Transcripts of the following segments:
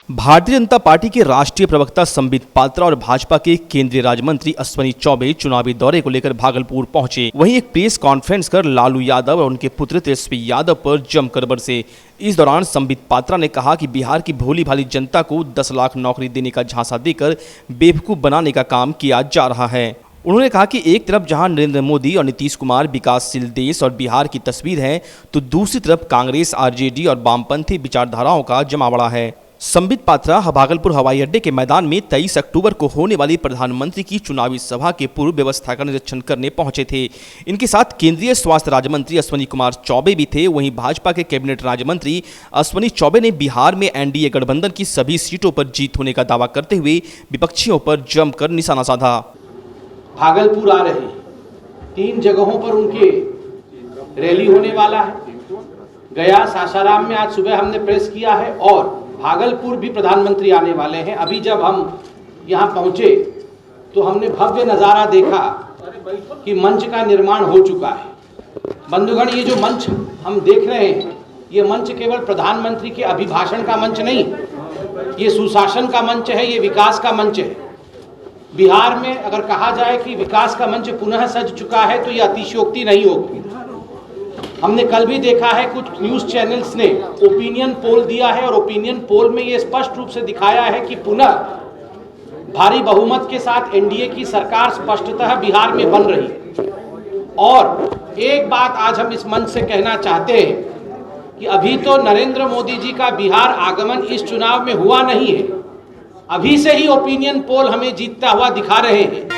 Bharatiya Janata party के राष्ट्रीय प्रवक्ता संबित पात्रा और भाजपा के केंद्रीय राज्य मंत्री अश्विनी चौबे चुनावी दौरे को लेकर भागलपुर पहुंचे। वहीं एक प्रेस कॉन्फ्रेंस कर लालू यादव और उनके पुत्र तेजस्वी यादव पर जमकर बरसे। इस दौरान संबित पात्रा ने कहा कि बिहार की भोली भाली जनता को 10 लाख नौकरी देने का झांसा देकर बेवकूफ बनाने का काम किया जा रहा है। उन्होंने कहा कि एक तरफ जहां नरेंद्र मोदी और नीतीश कुमार विकासशील देश और बिहार की तस्वीर है, तो दूसरी तरफ कांग्रेस, आरजेडी और वामपंथी विचारधाराओं का जमावड़ा है। संबित पात्रा भागलपुर हवाई अड्डे के मैदान में 23 अक्टूबर को होने वाली प्रधानमंत्री की चुनावी सभा के पूर्व व्यवस्था का निरीक्षण करने पहुंचे थे। इनके साथ केंद्रीय स्वास्थ्य राज्य मंत्री अश्विनी कुमार चौबे भी थे। वहीं भाजपा के कैबिनेट राज्य मंत्री अश्विनी चौबे ने बिहार में एनडीए गठबंधन की सभी सीटों पर जीत होने का दावा करते हुए विपक्षियों पर जमकर निशाना साधा। भागलपुर आ रहे 3 जगहों पर उनके रैली होने वाला है। गया, सासाराम में आज सुबह हमने प्रेस किया है और भागलपुर भी प्रधानमंत्री आने वाले हैं। अभी जब हम यहाँ पहुँचे तो हमने भव्य नज़ारा देखा कि मंच का निर्माण हो चुका है। बंधुगण, ये जो मंच हम देख रहे हैं, ये मंच केवल प्रधानमंत्री के अभिभाषण का मंच नहीं, ये सुशासन का मंच है, ये विकास का मंच है। बिहार में अगर कहा जाए कि विकास का मंच पुनः सज चुका है तो ये अतिशयोक्ति नहीं होगी। हमने कल भी देखा है, कुछ न्यूज़ चैनल्स ने ओपिनियन पोल दिया है और ओपिनियन पोल में ये स्पष्ट रूप से दिखाया है कि पुनः भारी बहुमत के साथ एनडीए की सरकार स्पष्टतः बिहार में बन रही है। और एक बात आज हम इस मंच से कहना चाहते हैं कि अभी तो नरेंद्र मोदी जी का बिहार आगमन इस चुनाव में हुआ नहीं है, अभी से ही ओपिनियन पोल हमें जीतता हुआ दिखा रहे हैं।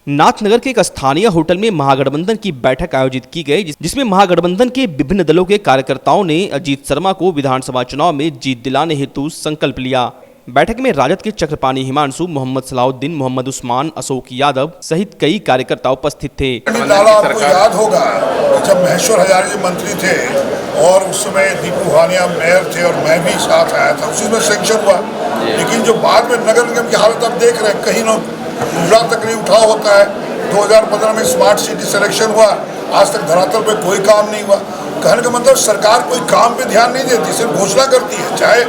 नाथनगर के एक स्थानीय होटल में महागठबंधन की बैठक आयोजित की गई, जिसमें महागठबंधन के विभिन्न दलों के कार्यकर्ताओं ने अजीत शर्मा को विधानसभा चुनाव में जीत दिलाने हेतु संकल्प लिया। बैठक में राजद के चक्रपाणी हिमांशु, मोहम्मद सलाउद्दीन, मोहम्मद उस्मान, अशोक यादव सहित कई कार्यकर्ता उपस्थित थे। आपको याद होगा जब महेश्वर हजारी जी मंत्री थे और उस समय दीपू भानिया मेयर थे और मैं भी साथ आया था, उसी में सेंक्शन हुआ। लेकिन जो बाद में नगर निगम की हालत आप देख रहे हैं, कहीं ना गुजरात तक नहीं उठाव होता है। 2015 में स्मार्ट सिटी सिलेक्शन हुआ, आज तक धरातल पे कोई काम नहीं हुआ। कहने का मतलब सरकार कोई काम पे ध्यान नहीं देती, सिर्फ घोषणा करती है, चाहे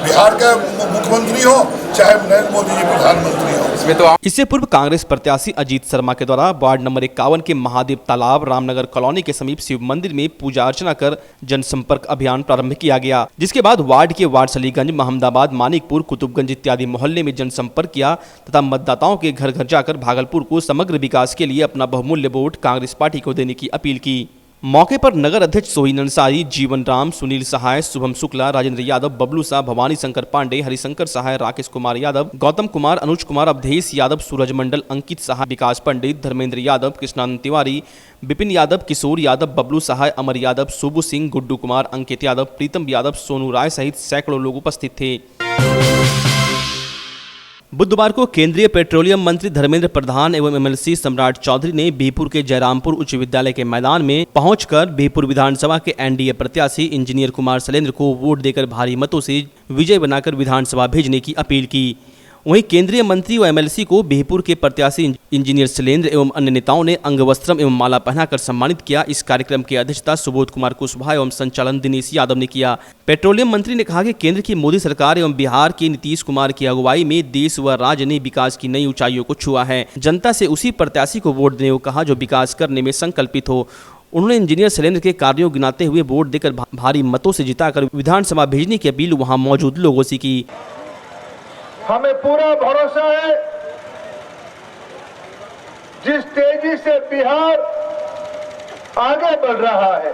बिहार का मुख्यमंत्री हो चाहे नरेंद्र मोदी जी प्रधानमंत्री हो। इससे पूर्व कांग्रेस प्रत्याशी अजीत शर्मा के द्वारा वार्ड नंबर 51 के महादेव तालाब रामनगर कॉलोनी के समीप शिव मंदिर में पूजा अर्चना कर जनसंपर्क अभियान प्रारंभ किया गया, जिसके बाद वार्ड के वारसलीगंज, महमदाबाद, मानिकपुर, कुतुबगंज इत्यादि मोहल्ले में जनसंपर्क किया तथा मतदाताओं के घर घर जाकर भागलपुर को समग्र विकास के लिए अपना बहुमूल्य वोट कांग्रेस पार्टी को देने की अपील की। मौके पर नगर अध्यक्ष सोहिन अंसारी, जीवन राम, सुनील सहाय, शुभम शुक्ला, राजेंद्र यादव, बबलू शाह, भवानी शंकर पांडे, हरिशंकर सहाय, राकेश कुमार यादव, गौतम कुमार, अनुज कुमार, अवधेश यादव, सूरज मंडल, अंकित सहाय, विकास पंडित, धर्मेंद्र यादव, कृष्णानंद तिवारी, विपिन यादव, किशोर यादव, बबलू सहाय, अमर यादव, सुबू सिंह, गुड्डू कुमार, अंकित यादव, प्रीतम यादव, सोनू राय सहित सैकड़ों लोग उपस्थित थे। बुधवार को केंद्रीय पेट्रोलियम मंत्री धर्मेंद्र प्रधान एवं एमएलसी सम्राट चौधरी ने बिहपुर के जयरामपुर उच्च विद्यालय के मैदान में पहुंचकर बिहपुर विधानसभा के एनडीए प्रत्याशी इंजीनियर कुमार शैलेंद्र को वोट देकर भारी मतों से विजय बनाकर विधानसभा भेजने की अपील की। वहीं केंद्रीय मंत्री व एमएलसी को बिहपुर के प्रत्याशी इंजीनियर शैलेंद्र एवं अन्य नेताओं ने अंगवस्त्रम एवं माला पहनाकर सम्मानित किया। इस कार्यक्रम की अध्यक्षता सुबोध कुमार कुशवाहा एवं संचालन दिनेश यादव ने किया। पेट्रोलियम मंत्री ने कहा कि केंद्र की मोदी सरकार एवं बिहार के नीतीश कुमार की अगुवाई में देश व राज्य ने विकास की नई ऊंचाइयों को छुआ है। जनता से उसी प्रत्याशी को वोट देने को कहा जो विकास करने में संकल्पित हो। उन्होंने इंजीनियर शैलेंद्र के कार्यों गिनाते हुए वोट देकर भारी मतों से जिताकर विधानसभा भेजने की अपील वहां मौजूद लोगों से की। हमें पूरा भरोसा है, जिस तेजी से बिहार आगे बढ़ रहा है,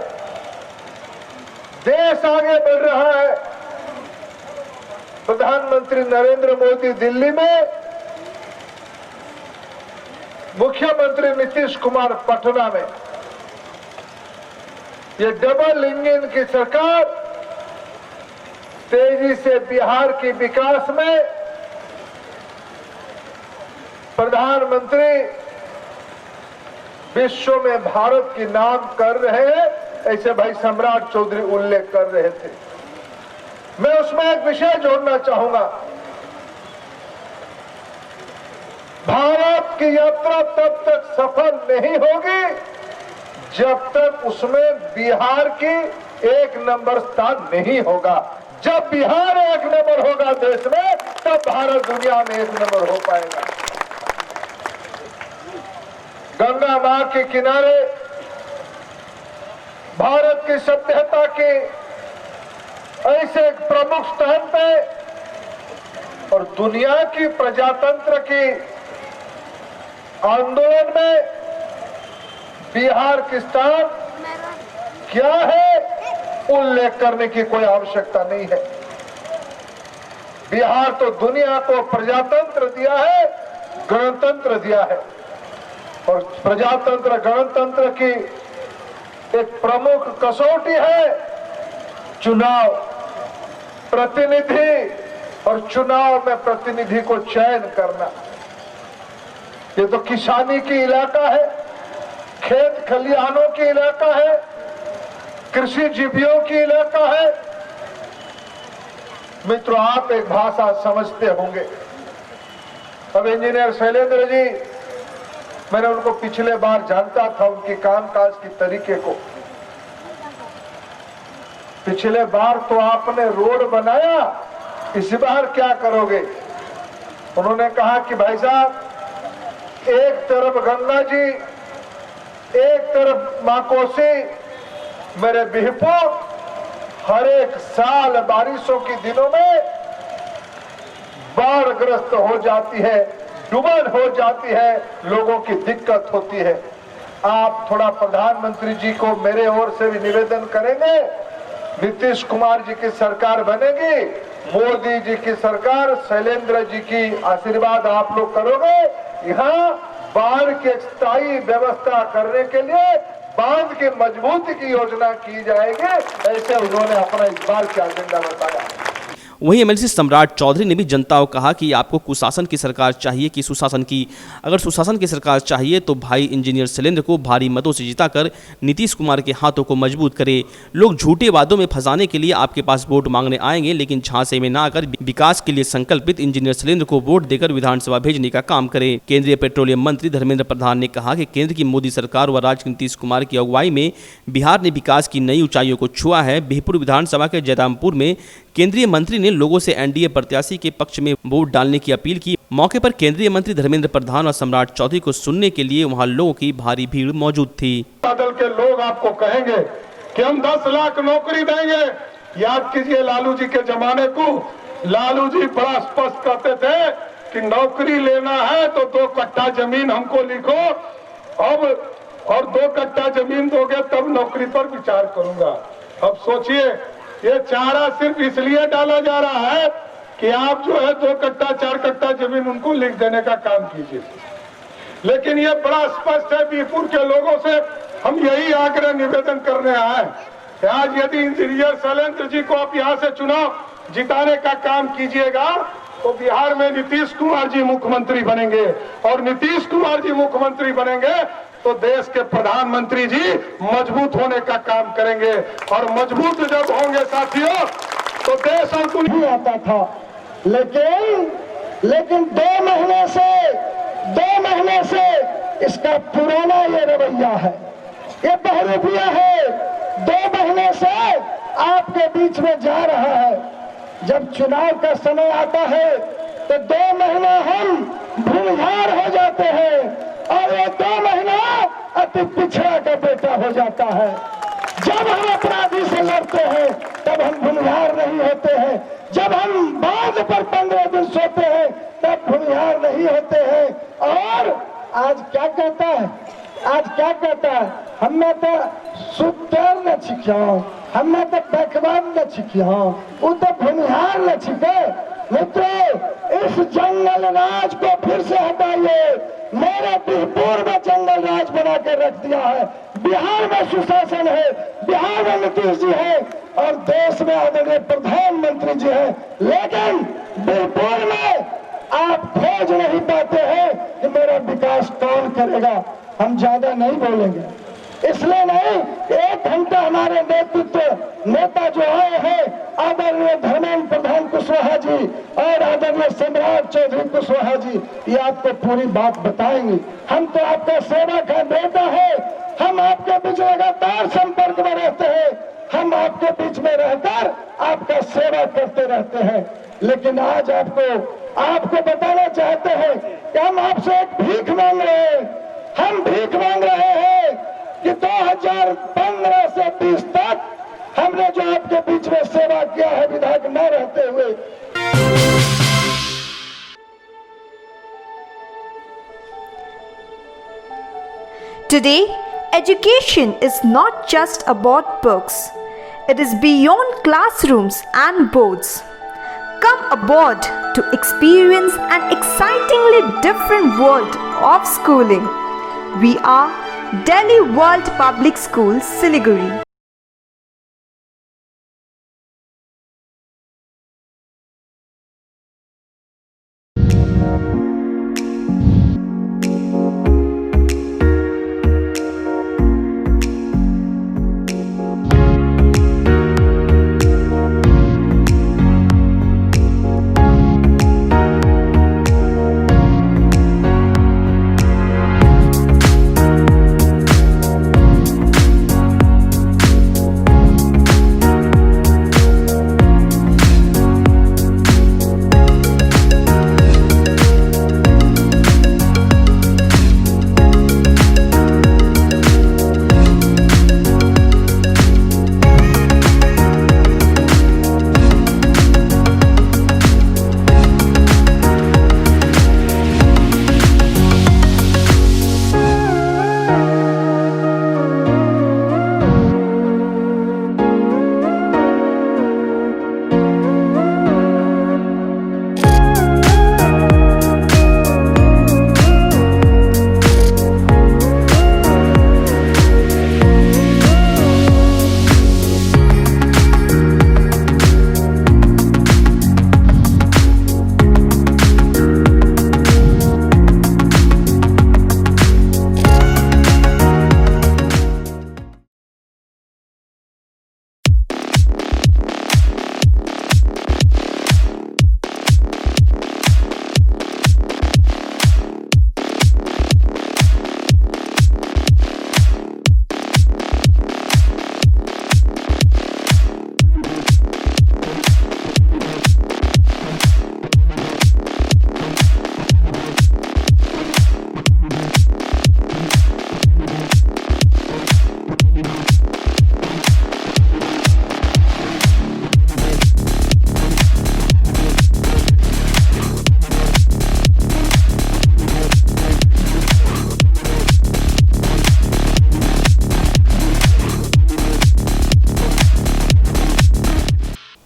देश आगे बढ़ रहा है, प्रधानमंत्री नरेंद्र मोदी दिल्ली में, मुख्यमंत्री नीतीश कुमार पटना में, ये डबल इंजन की सरकार तेजी से बिहार के विकास में प्रधानमंत्री विश्व में भारत की नाम कर रहे हैं, ऐसे भाई सम्राट चौधरी उल्लेख कर रहे थे। मैं उसमें एक विषय जोड़ना चाहूंगा। भारत की यात्रा तब तक सफल नहीं होगी जब तक उसमें बिहार की 1 नंबर स्थान नहीं होगा। जब बिहार एक नंबर होगा देश में, तब भारत दुनिया में एक नंबर हो पाएगा। गंगा मां के किनारे भारत की सभ्यता के ऐसे एक प्रमुख स्थान पे और दुनिया की प्रजातंत्र की आंदोलन में बिहार की स्थान क्या है, उल्लेख करने की कोई आवश्यकता नहीं है। बिहार तो दुनिया को प्रजातंत्र दिया है, गणतंत्र दिया है, और प्रजातंत्र गणतंत्र की एक प्रमुख कसौटी है चुनाव, प्रतिनिधि, और चुनाव में प्रतिनिधि को चयन करना। ये तो किसानी की इलाका है, खेत खलिहानों की इलाका है, कृषि जीवियों की इलाका है। मित्रों, आप एक भाषा समझते होंगे। अब इंजीनियर शैलेंद्र जी, मैंने उनको पिछले बार जानता था, उनके कामकाज के तरीके को। पिछले बार तो आपने रोड बनाया, इस बार क्या करोगे? उन्होंने कहा कि भाई साहब, एक तरफ गंगा जी, एक तरफ मां कोसी, मेरे बिहपुर हर एक साल बारिशों के दिनों में बाढ़ग्रस्त हो जाती है, डूबन हो जाती है, लोगों की दिक्कत होती है। आप थोड़ा प्रधानमंत्री जी को मेरे ओर से भी निवेदन करेंगे, नीतीश कुमार जी की सरकार बनेगी, मोदी जी की सरकार, शैलेंद्र जी की आशीर्वाद आप लोग करोगे, यहाँ बाढ़ की स्थायी व्यवस्था करने के लिए बांध की मजबूती की योजना की जाएगी, ऐसे उन्होंने अपना इस बार का एजेंडा बताया। वहीं एमएलसी सम्राट चौधरी ने भी जनता को कहा कि आपको कुशासन की सरकार चाहिए कि सुशासन की? अगर सुशासन की सरकार चाहिए तो भाई इंजीनियर शैलेंद्र को भारी मतों से जिताकर नीतीश कुमार के हाथों को मजबूत करे। लोग झूठे वादों में फंसाने के लिए आपके पास वोट मांगने आएंगे, लेकिन झांसे में ना आकर विकास के लिए संकल्पित इंजीनियर शैलेंद्र को वोट देकर विधानसभा भेजने का काम करे। केंद्रीय पेट्रोलियम मंत्री धर्मेंद्र प्रधान ने कहा कि केंद्र की मोदी सरकार व राज्य नीतीश कुमार की अगुवाई में बिहार ने विकास की नई ऊंचाइयों को छुआ है। बिहपुर विधानसभा के जयरामपुर में केंद्रीय मंत्री ने लोगों से एनडीए प्रत्याशी के पक्ष में वोट डालने की अपील की। मौके पर केंद्रीय मंत्री धर्मेंद्र प्रधान और सम्राट चौधरी को सुनने के लिए वहां लोगों की भारी भीड़ मौजूद थी। दल के लोग आपको कहेंगे कि हम 10 लाख नौकरी देंगे। याद कीजिए लालू जी के जमाने को, लालू जी बड़ा स्पष्ट कहते थे कि नौकरी लेना है तो 2 कट्ठा जमीन हमको लिखो, अब और 2 कट्ठा जमीन दोगे तब नौकरी पर विचार करूंगा। अब सोचिए, ये चारा सिर्फ इसलिए डाला जा रहा है कि आप जो है 2 कट्ठा 4 कट्ठा जमीन उनको लिख देने का काम कीजिए। लेकिन ये बड़ा स्पष्ट है, बिहपुर के लोगों से हम यही आग्रह निवेदन करने आए कि आज यदि इंजीनियर शैलेंद्र जी को आप यहाँ से चुनाव जिताने का काम कीजिएगा तो बिहार में नीतीश कुमार जी मुख्यमंत्री बनेंगे, और नीतीश कुमार जी मुख्यमंत्री बनेंगे तो देश के प्रधानमंत्री जी मजबूत होने का काम करेंगे, और मजबूत जब होंगे साथियों तो देश और दुनिया आता था। लेकिन 2 महीने से इसका पुराना ये रवैया है, ये बहुरूपिया है। 2 महीने से आपके बीच में जा रहा है। जब चुनाव का समय आता है तो 2 महीना हम भूमिहार हो जाते हैं, और ये 2 महीना अति पिछड़ा का बेटा हो जाता है। जब हम अपराधी से लड़ते हैं तब हम भूमिहार नहीं होते हैं, जब हम बांध पर 15 दिन सोते हैं तब भूमिहार नहीं होते हैं। और आज क्या कहता है, हमें तो सुतर न छिकियाओ, हमें तो बैकवान न छिकियाओ, वो तो भूमिहार न छिके। मित्रों, इस जंगल राज को फिर से हटाइए। मेरे बिहपुर में जंगल राज बना कर रख दिया है। बिहार में सुशासन है, बिहार में नीतीश जी है, और देश में आदरणीय प्रधानमंत्री जी है। लेकिन बिहपुर में आप खोज नहीं पाते हैं कि मेरा विकास कौन करेगा। हम ज्यादा नहीं बोलेंगे, इसलिए नहीं, 1 घंटा हमारे नेता जो आए हैं, आदरणीय धर्मेंद्र प्रधान कुशवाहा जी और आदरणीय सम्राट चौधरी कुशवाहा जी, ये आपको पूरी बात बताएंगे। हम तो आपका सेवा का नेता है, हम आपके बीच लगातार संपर्क में रहते हैं। हम आपके बीच में रहकर आपका सेवा करते रहते हैं। लेकिन आज आपको बताना चाहते हैं कि हम आपसे एक भीख मांग रहे हैं। हम भीख मांग रहे हैं कि 2015 से 20 तक हमने जो आपके बीच में सेवा किया है विधायक न रहते हुए, Today, education is not just about books. It is beyond classrooms and boards. Come aboard to experience an excitingly different world of schooling. We are Delhi World Public School, Siliguri.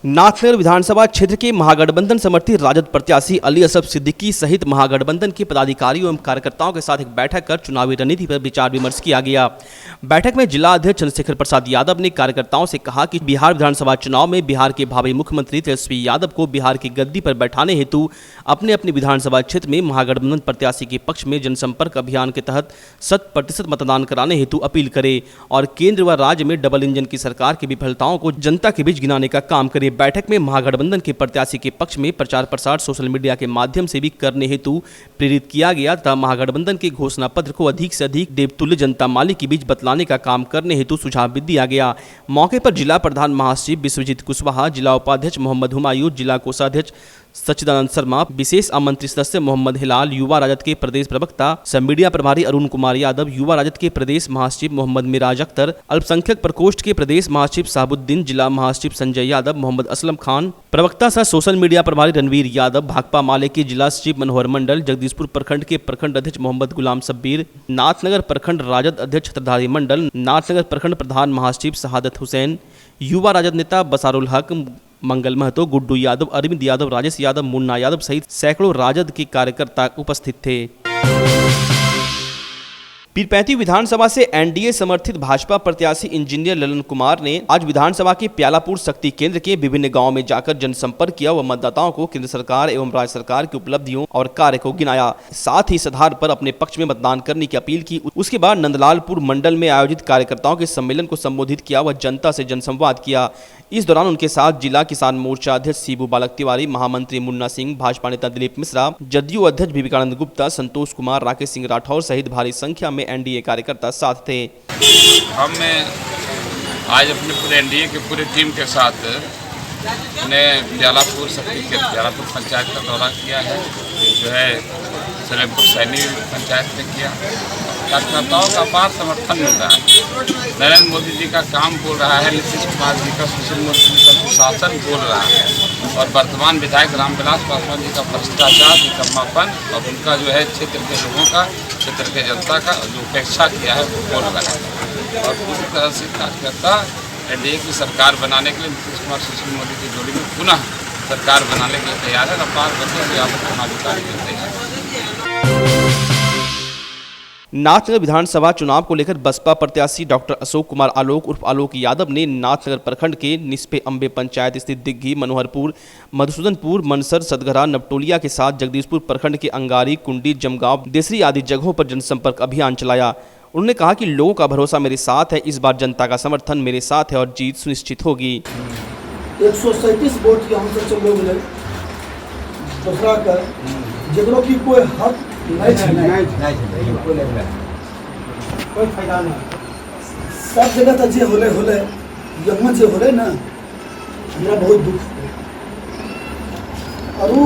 Nathnagar विधानसभा क्षेत्र के महागठबंधन समर्थित राजद प्रत्याशी अली असफ सिद्दीकी सहित महागठबंधन के पदाधिकारियों एवं कार्यकर्ताओं के साथ एक बैठक कर चुनावी रणनीति पर विचार विमर्श किया गया। बैठक में जिला अध्यक्ष चंद्रशेखर प्रसाद यादव ने कार्यकर्ताओं से कहा कि बिहार विधानसभा चुनाव में बिहार के भावी मुख्यमंत्री तेजस्वी यादव को बिहार की गद्दी पर बैठाने हेतु अपने अपने विधानसभा क्षेत्र में महागठबंधन प्रत्याशी के पक्ष में जनसंपर्क अभियान के तहत 100% मतदान कराने हेतु अपील करे और केंद्र व राज्य में डबल इंजन की सरकार की विफलताओं को जनता के बीच गिनाने का काम करे। बैठक में महागठबंधन के प्रत्याशी के पक्ष में प्रचार प्रसार सोशल मीडिया के माध्यम से भी करने हेतु प्रेरित किया गया तथा महागठबंधन के घोषणा पत्र को अधिक से अधिक देवतुल्य जनता मालिक के बीच बतलाने का काम करने हेतु सुझाव भी दिया गया। मौके पर जिला प्रधान महासचिव विश्वजीत कुशवाहा, जिला उपाध्यक्ष मोहम्मद हुमायूं, जिला कोषाध्यक्ष सच्चिदानंद शर्मा, विशेष आमंत्रित सदस्य मोहम्मद हिलाल, युवा राजद के प्रदेश प्रवक्ता सब मीडिया प्रभारी अरुण कुमार यादव, युवा राजद के प्रदेश महासचिव मोहम्मद मिराज अख्तर, अल्पसंख्यक प्रकोष्ठ के प्रदेश महासचिव साहबुद्दीन, जिला महासचिव संजय यादव, मोहम्मद असलम खान, प्रवक्ता सह सोशल मीडिया प्रभारी रणवीर यादव, भाकपा माले के जिला सचिव मनोहर मंडल, जगदीशपुर प्रखंड के प्रखंड अध्यक्ष मोहम्मद गुलाम सब्बीर, नाथनगर प्रखंड राजद अध्यक्ष छत्रधारी मंडल, नाथनगर प्रखंड प्रधान महासचिव शहादत हुसैन, युवा राजद नेता बसारुल हक, मंगल महतो, गुड्डू यादव, अरविंद यादव, राजेश यादव, मुन्ना यादव सहित सैकड़ों राजद के कार्यकर्ता उपस्थित थे। पीरपैंती विधानसभा से एनडीए समर्थित भाजपा प्रत्याशी इंजीनियर ललन कुमार ने आज विधानसभा के प्यालापुर शक्ति केंद्र के विभिन्न गांवों में जाकर जनसंपर्क किया व मतदाताओं को केंद्र सरकार एवं राज्य सरकार की उपलब्धियों और कार्य को गिनाया। साथ ही इस आधार पर अपने पक्ष में मतदान करने की अपील की। उसके बाद नंदलालपुर मंडल में आयोजित कार्यकर्ताओं के सम्मेलन को संबोधित किया व जनता से जनसंवाद किया। इस दौरान उनके साथ जिला किसान मोर्चा अध्यक्ष शिबू बालक तिवारी, महामंत्री मुन्ना सिंह, भाजपा नेता दिलीप मिश्रा, जदयू अध्यक्ष विवेकानंद गुप्ता, संतोष कुमार, राकेश सिंह राठौर सहित भारी संख्या में एनडीए कार्यकर्ता साथ थे। हमने आज अपने पूरे एनडीए के पूरे टीम के साथ ने ब्यालापुर ब्यालापुर पंचायत का दौरा किया है, जो है सलेमपुर सैनी पंचायत ने किया। कार्यकर्ताओं का अपार समर्थन मिल रहा है। नरेंद्र मोदी जी का काम बोल रहा है, नीतीश कुमार जी का, सुशील मोदी जी का सुशासन बोल रहा है, और वर्तमान विधायक रामविलास पासवान जी का भ्रष्टाचार, निकम्मापन और उनका जो है क्षेत्र के लोगों का, क्षेत्र के जनता का जो उपेक्षा किया है वो बोल रहा है। और पूरी तरह से कार्यकर्ता एनडीए की सरकार बनाने के लिए नीतीश कुमार सुशील मोदी की जोड़ी में पुनः सरकार बनाने के लिए तैयार है। अपार गति से आप चुनावी में तैयार है। नाथनगर विधानसभा चुनाव को लेकर बसपा प्रत्याशी डॉक्टर अशोक कुमार आलोक उर्फ आलोक यादव ने नाथनगर प्रखंड के निस्पे अम्बे पंचायत स्थित दिग्घी, मनोहरपुर, मधुसूदनपुर, मनसर, सदगरा, नवटोलिया के साथ जगदीशपुर प्रखंड के अंगारी, कुंडी, जमगांव, देसरी आदि जगहों पर जनसंपर्क अभियान चलाया। उन्होंने कहा कि लोगों का भरोसा मेरे साथ है, इस बार जनता का समर्थन मेरे साथ है और जीत सुनिश्चित होगी। 137 वोट की हमसे चल गए दूसरा का जगरों की कोई हक नहीं, कोई फायदा नहीं। सब जगह तक जे होले यहाँ जे होले ना, हमरा बहुत दुख है। और वो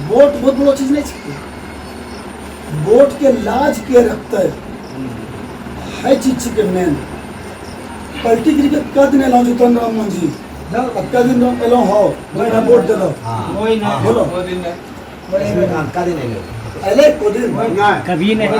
वोट बहुत बड़ा चीज नहीं है। वोट के लाज के रखते है चीज के मेन पलटी गिरी के कद ने लाओ जितन राम मंजी अक्का दिन एलो हो मेरा वोट दे दो कोई ना बोलो अक्का दिन अले को दिन कभी नहीं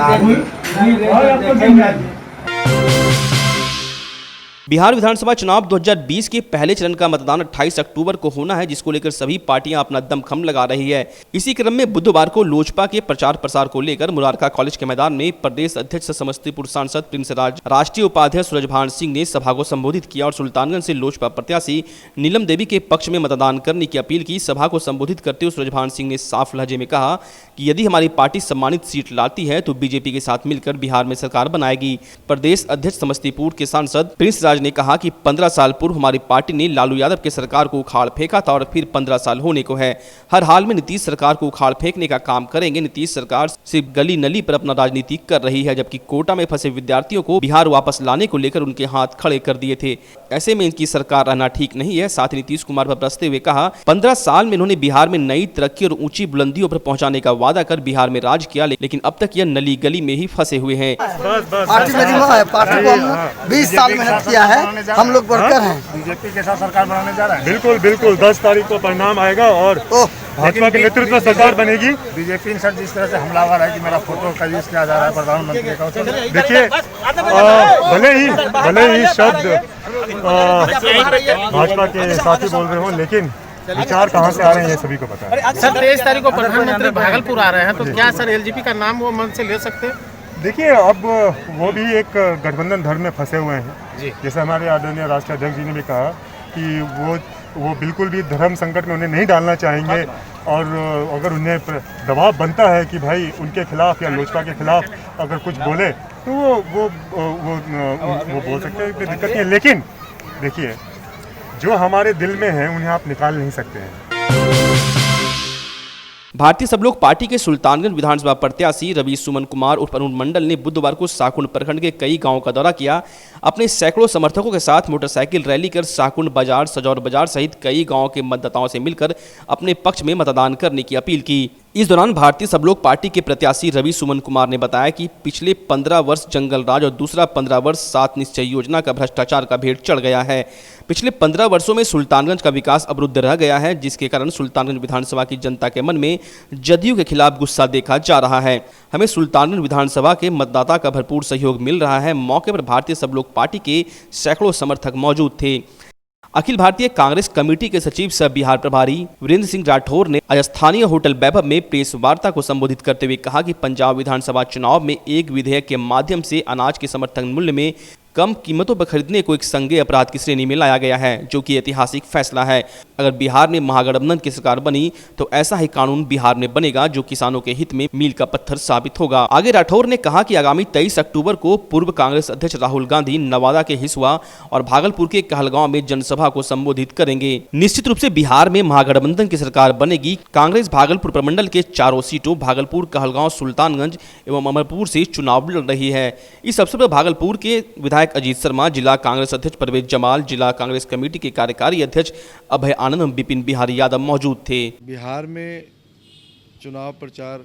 बिहार विधानसभा चुनाव 2020 के पहले चरण का मतदान 28 अक्टूबर को होना है, जिसको लेकर सभी पार्टियां अपना दमखम लगा रही है। इसी क्रम में बुधवार को लोजपा के प्रचार प्रसार को लेकर मुरारका कॉलेज के मैदान में प्रदेश अध्यक्ष समस्तीपुर सांसद प्रिंस राज, राष्ट्रीय उपाध्यक्ष सूरजभान सिंह ने सभा को संबोधित किया और सुल्तानगंज से लोजपा प्रत्याशी नीलम देवी के पक्ष में मतदान करने की अपील की। सभा को संबोधित करते हुए सूरजभान सिंह ने साफ लहजे में कहा कि यदि हमारी पार्टी सम्मानित सीट लाती है तो बीजेपी के साथ मिलकर बिहार में सरकार बनाएगी। प्रदेश अध्यक्ष समस्तीपुर के सांसद प्रिंस राज ने कहा कि 15 साल पूर्व हमारी पार्टी ने लालू यादव के सरकार को उखाड़ फेंका था और फिर 15 साल होने को है। हर हाल में नीतीश सरकार को उखाड़ फेंकने का काम करेंगे। नीतीश सरकार सिर्फ गली नली पर अपना राजनीति कर रही है, जबकि कोटा में फंसे विद्यार्थियों को बिहार वापस लाने को लेकर उनके हाथ खड़े कर दिए थे। ऐसे में इनकी सरकार रहना ठीक नहीं है। साथ ही नीतीश कुमार पर बरसते हुए कहा 15 साल में इन्होंने बिहार में नई तरक्की और ऊंची बुलंदियों पर पहुंचाने का वादा कर बिहार में राज किया, लेकिन अब तक यह नली गली में ही फंसे हुए हैं। पार्टी मेरी वो है, पार्टी को 20 साल मेहनत किया है, हम लोग वर्कर हैं। बीजेपी के साथ सरकार बनाने जा रहा है। बिल्कुल बिल्कुल 10 तारीख को परिणाम आएगा और भाजपा के नेतृत्व में सरकार बनेगी। बीजेपी सर जिस तरह से हमलावर है कि मेरा फोटो का यूज किया जा रहा है प्रधानमंत्री का, देखिए भले ही शब्द भाजपा के साथी बोल रहे हो, लेकिन विचार कहाँ से आ रहे हैं ये सभी को पता है। सर 23 तारीख को प्रधानमंत्री भागलपुर आ रहे हैं, तो क्या सर एलजेपी का नाम वो मन से ले सकते हैं? देखिए अब वो भी एक गठबंधन धर्म में फंसे हुए हैं। जैसे हमारे आदरणीय राष्ट्रीय अध्यक्ष जी ने भी कहा कि वो बिल्कुल भी धर्म संकट में उन्हें नहीं डालना चाहेंगे, और अगर उन्हें दबाव बनता है कि भाई उनके खिलाफ या लोजपा के खिलाफ अगर कुछ बोले तो वो बोल सकते हैं, कोई दिक्कत नहीं है। लेकिन देखिए जो हमारे दिल में है उन्हें आप निकाल नहीं सकते हैं। भारतीय सब लोग पार्टी के सुल्तानगंज विधानसभा प्रत्याशी रवि सुमन कुमार उर्फ अरुण मंडल ने बुधवार को शाहकुंड प्रखंड के कई गांवों का दौरा किया। अपने सैकड़ों समर्थकों के साथ मोटरसाइकिल रैली कर शाहकुंड बाजार, सजौर बाजार सहित कई गांवों के मतदाताओं से मिलकर अपने पक्ष में मतदान करने की अपील की। इस दौरान भारतीय सब लोग पार्टी के प्रत्याशी रवि सुमन कुमार ने बताया कि पिछले 15 वर्ष जंगल राज और दूसरा 15 वर्ष 7 निश्चय योजना का भ्रष्टाचार का भेद चढ़ गया है। पिछले 15 वर्षों में सुल्तानगंज का विकास अवरुद्ध रह गया है, जिसके कारण सुल्तानगंज विधानसभा की जनता के मन में जदयू के खिलाफ गुस्सा देखा जा रहा है। हमें सुल्तानगंज विधानसभा के मतदाता का भरपूर सहयोग मिल रहा है। मौके पर भारतीय सब लोग पार्टी के सैकड़ों समर्थक मौजूद थे। अखिल भारतीय कांग्रेस कमेटी के सचिव सह बिहार प्रभारी वीरेंद्र सिंह राठौर ने आज स्थानीय होटल वैभव में प्रेस वार्ता को संबोधित करते हुए कहा कि पंजाब विधानसभा चुनाव में एक विधेयक के माध्यम से अनाज के समर्थन मूल्य में कम कीमतों पर खरीदने को एक संज्ञेय अपराध की श्रेणी में लाया गया है, जो कि ऐतिहासिक फैसला है। अगर बिहार में महागठबंधन की सरकार बनी तो ऐसा ही कानून बिहार में बनेगा जो किसानों के हित में मील का पत्थर साबित होगा। आगे राठौर ने कहा कि आगामी 23 अक्टूबर को पूर्व कांग्रेस अध्यक्ष राहुल गांधी नवादा के हिसुआ और भागलपुर के कहलगांव में जनसभा को संबोधित करेंगे। निश्चित रूप से बिहार में महागठबंधन की सरकार बनेगी। कांग्रेस भागलपुर प्रमंडल के चारों सीटों भागलपुर, कहलगांव, सुल्तानगंज एवं अमरपुर से चुनाव लड़ रही है। इस अवसर पर भागलपुर के विधायक विधायक अजीत शर्मा, जिला कांग्रेस अध्यक्ष परवेज जमाल, जिला कांग्रेस कमेटी के कार्यकारी अध्यक्ष अभय आनंद और बिपिन बिहारी यादव मौजूद थे। बिहार में चुनाव प्रचार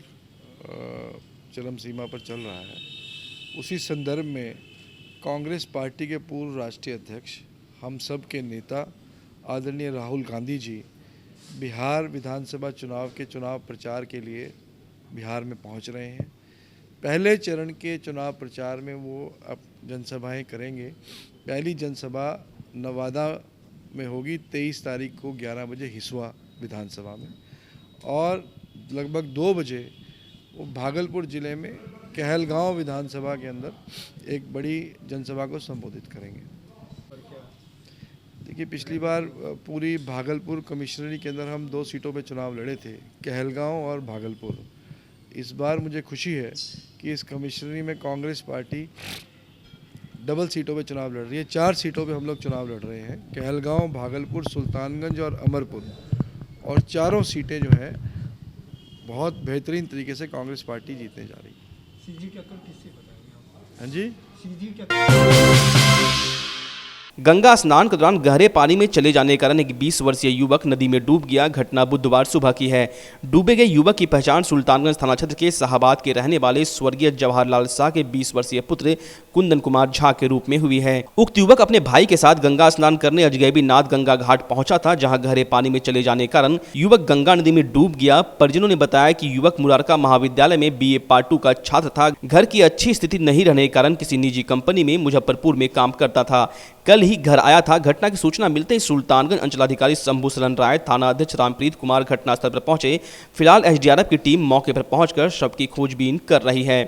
चरम सीमा पर चल रहा है। उसी संदर्भ में कांग्रेस पार्टी के पूर्व राष्ट्रीय अध्यक्ष, हम सब के नेता आदरणीय राहुल गांधी जी बिहार विधानसभा चुनाव के चुनाव प्रचार के लिए बिहार में पहुंच रहे हैं। पहले चरण के चुनाव प्रचार में वो अब जनसभाएं करेंगे। पहली जनसभा नवादा में होगी 23 तारीख को 11 बजे हिसुआ विधानसभा में, और लगभग 2 बजे वो भागलपुर ज़िले में कहलगांव विधानसभा के अंदर एक बड़ी जनसभा को संबोधित करेंगे। देखिए, पिछली बार पूरी भागलपुर कमिश्नरी के अंदर हम 2 सीटों पे चुनाव लड़े थे, कहलगांव और भागलपुर। इस बार मुझे खुशी है कि इस कमिश्नरी में कांग्रेस पार्टी डबल सीटों पे चुनाव लड़ रही है। 4 सीटों पे हम लोग चुनाव लड़ रहे हैं, कहलगांव, भागलपुर, सुल्तानगंज और अमरपुर, और चारों सीटें जो हैं बहुत बेहतरीन तरीके से कांग्रेस पार्टी जीतने जा रही है। सीजी क्या कर किससे बताएंगे? हाँ जी, सीजी क्या गंगा स्नान के दौरान गहरे पानी में चले जाने के कारण एक 20 वर्षीय युवक नदी में डूब गया। घटना बुधवार सुबह की है। डूबे गए युवक की पहचान सुल्तानगंज थाना क्षेत्र के शाहबाद के रहने वाले स्वर्गीय जवाहरलाल शाह के 20 वर्षीय पुत्र कुंदन कुमार झा के रूप में हुई है। उक्त युवक अपने भाई के साथ गंगा स्नान करने अजगैबी नाथ गंगा घाट पहुंचा था, जहां गहरे पानी में चले जाने के कारण युवक गंगा नदी में डूब गया। परिजनों ने बताया कि युवक मुरारका महाविद्यालय में BA पार्ट 2 का छात्र था। घर की अच्छी स्थिति नहीं रहने के कारण किसी निजी कंपनी में मुजफ्फरपुर में काम करता था। कल ही घर आया था। घटना की सूचना मिलते ही सुल्तानगंज अंचलाधिकारी शंभू सरन राय, थाना अध्यक्ष रामप्रीत कुमार घटनास्थल पर पहुंचे। फिलहाल SDRF की टीम मौके पर पहुंचकर शव की खोजबीन कर रही है।